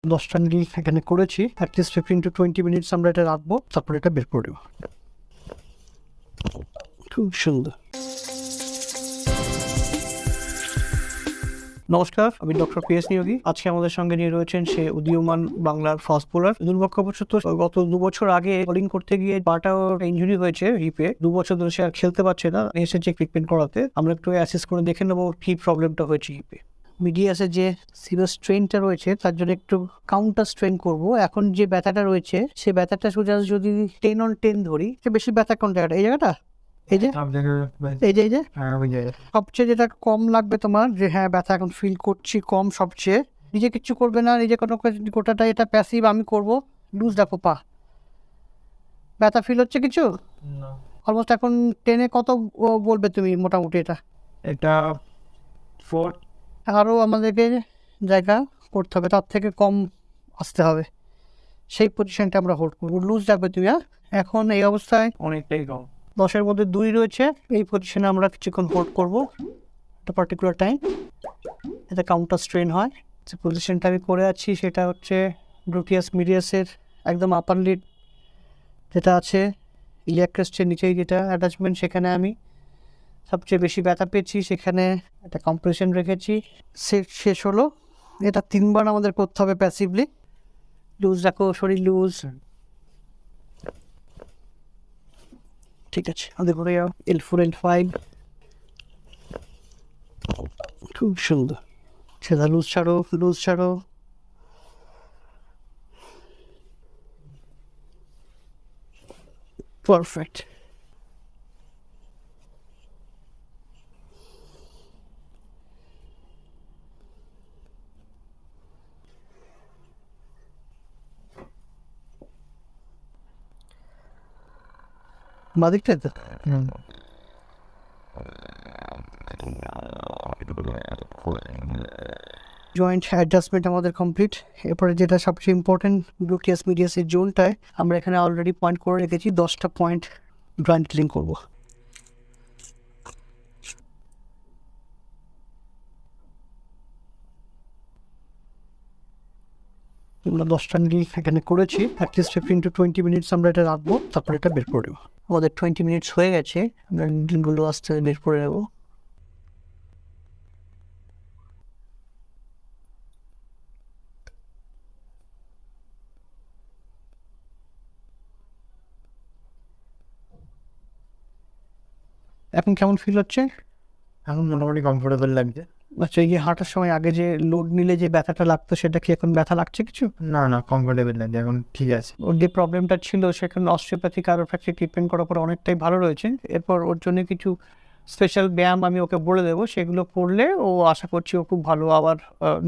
10টা নিল এখানে করেছি, অ্যাটলিস্ট 15 to 20 মিনিটস আমরা এটা রাখবো, তারপর এটা বের করে দেবো। খুব সুন্দর। নমস্কার, আমি ডক্টর PS নিয়োগী। আজকে আমাদের সঙ্গে নিয়ে রয়েছেন সে উদীয়মান বাংলার ফাস্ট বোলার। দুর্ভাগ্যবশত গত 2 বছর আগে বোলিং করতে গিয়ে পাটা ইনজুরি হয়েছে হিপে। 2 বছর ধরে সে আর খেলতে পারছে না, এসেছে ট্রিটমেন্ট করাতে। আমরা একটু অ্যাসেস করে দেখে নেবো কি প্রবলেমটা হয়েছে হিপে। মিডিয়াসে যে সিরিয়াস স্ট্রেনটা রয়েছে তার জন্য একটু কাউন্টার স্ট্রেন করব। এখন যে ব্যথাটা রয়েছে সে ব্যথাটা সোজা যদি 10 on 10 ধরি, বেশি ব্যথা কোন জায়গাটা? এই জায়গাটা, এই যে সবচেয়ে যেটা কম লাগবে তোমার, যে হ্যাঁ ব্যথা এখন ফিল করছি কম, সবচেয়ে নিজে কিচ্ছু করবে না, নিজে কোনো গোটাটা এটা প্যাসিভ আমি করব। লুজ রাখো পা। ব্যথা ফিল হচ্ছে কিছু? অলমোস্ট এখন 10-এ কত বলবে তুমি মোটামুটি? এটা 4। আরও আমাদেরকে জায়গা করতে হবে, তার থেকে কম আসতে হবে। সেই পজিশনটা আমরা হোল্ড করবো। লুজ রাখবে তুমি। এখন এই অবস্থায় অনেকটাই কম, 10-এর মধ্যে 2 রয়েছে। এই পজিশনে আমরা কিছুক্ষণ হোল্ড করবো একটা পার্টিকুলার টাইম, এটা কাউন্টার স্ট্রেন হয়। যে পজিশনটা আমি করে আছি সেটা হচ্ছে গ্লুটিয়াস মিডিয়াসের একদম আপার লিড যেটা আছে, ইলিয়াক ক্রেস্টের নিচেই যেটা অ্যাটাচমেন্ট, সেখানে আমি সবচেয়ে বেশি ব্যথা পেয়েছি, সেখানে একটা কম্প্রেশন রেখেছি। সেট শেষ হলো। এটা 3 বার আমাদের করতে হবে প্যাসিভলি। লুজ রাখো, শরীর লুজ। ঠিক আছে, আমাদের ঘুরে যাও। L4 L5, খুব সুন্দর। সেটা লুজ ছাড়ো, লুজ ছাড়ো। পারফেক্ট। বাদিকটাই তো জয়েন্ট অ্যাডজাস্টমেন্ট আমাদের কমপ্লিট। এরপরে যেটা সবচেয়ে ইম্পর্টেন্ট, গ্লুটিয়াস মিডিয়াসের জোনটায় আমরা এখানে অলরেডি পয়েন্ট করে রেখেছি। 10টা পয়েন্ট জয়েন্ট ক্লিন করবো। আমরা 10টা নিল এখানে করেছি, অ্যাটলিস্ট 15 to 20 মিনিটস আমরা এটা রাখবো, তারপর এটা বের করে দেবো। আমাদের 20 মিনিটস হয়ে গেছে, আমরা নিডলগুলো আস্তে বের করে নেবো। এখন কেমন ফিল হচ্ছে? এখন মোটামুটি কমফোর্টেবল লাগছে। আচ্ছা, এই যে হাঁটার সময় আগে যে লোড নিলে যে ব্যথাটা লাগতো, সেটা কি এখন ব্যথা লাগছে কিছু? না কমফোর্টেবল লাগছে, এখন ঠিক আছে। ওর যে প্রবলেমটা ছিল সেখানে অস্টিওপ্যাথি কাইরোপ্র্যাকটিক ট্রিটমেন্ট করার পর অনেকটাই ভালো রয়েছে। এরপর ওর জন্য কিছু স্পেশাল ব্যায়াম আমি ওকে বলে দেবো, সেগুলো করলে ও আশা করছি ও খুব ভালো আবার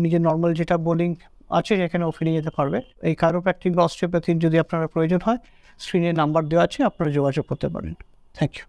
নিজের নর্মাল যেটা বোলিং আছে সেখানে ও ফিরে যেতে পারবে। এই কাইরোপ্র্যাকটিক বা অস্টিওপ্যাথির যদি আপনার প্রয়োজন হয়, স্ক্রিনে নাম্বার দেওয়া আছে, আপনারা যোগাযোগ করতে পারেন। Thank you.